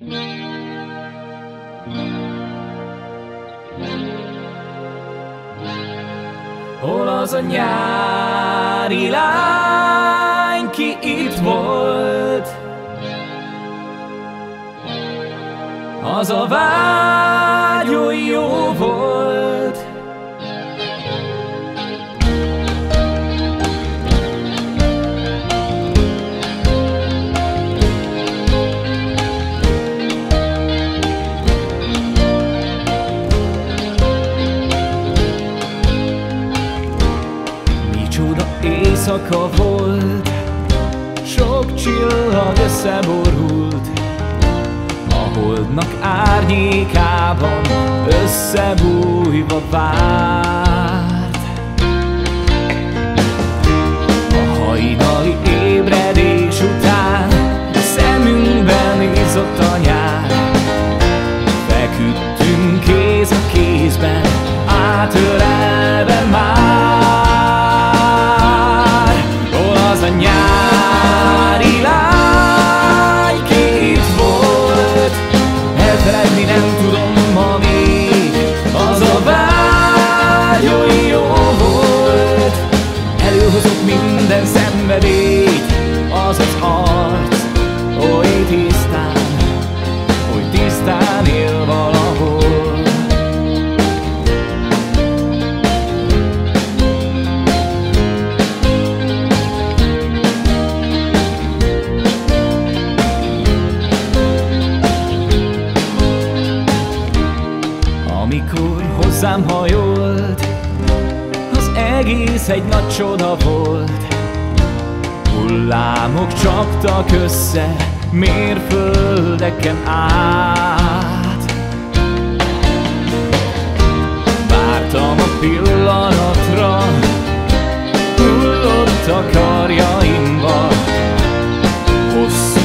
Hol az a nyári lány, ki itt volt? Az a vágy oly jó volt. Micsoda éjszaka volt, sok csillag összeborult, a holdnak árnyékában összebújva várt. A hajnali ébredés után szemünkben izzott a nyár. Feküdtünk kéz a kézben, átölelve már. Hol az a nyári lány, ki itt volt? Elfelejteni nem tudom ma még, az a vágy oly jó volt. Előhozott minden szenvedélyt, az az arc, oly tisztán él valahol. Amikor hozzám hajolt, az egész egy nagy csoda volt. Hullámok csaptak össze mérföldeken át. Vártam a pillanatra, hullott a karjaimba. Hosszú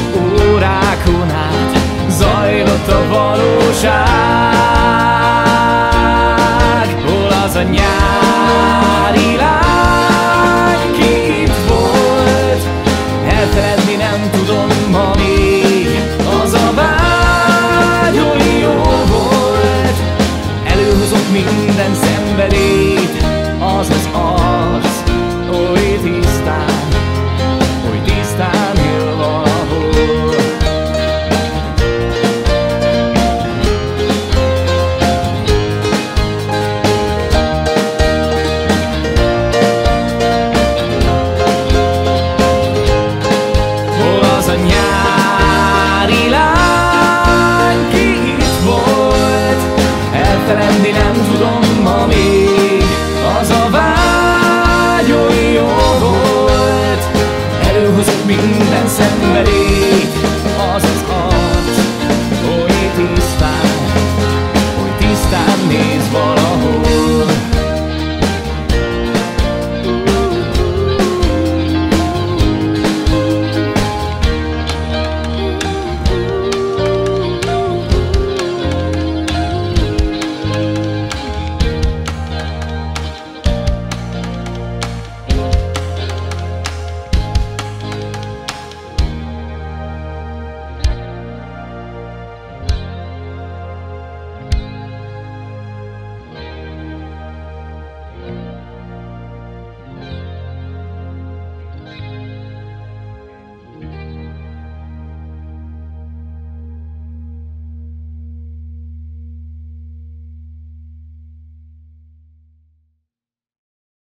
órákon át zajlott a valóság.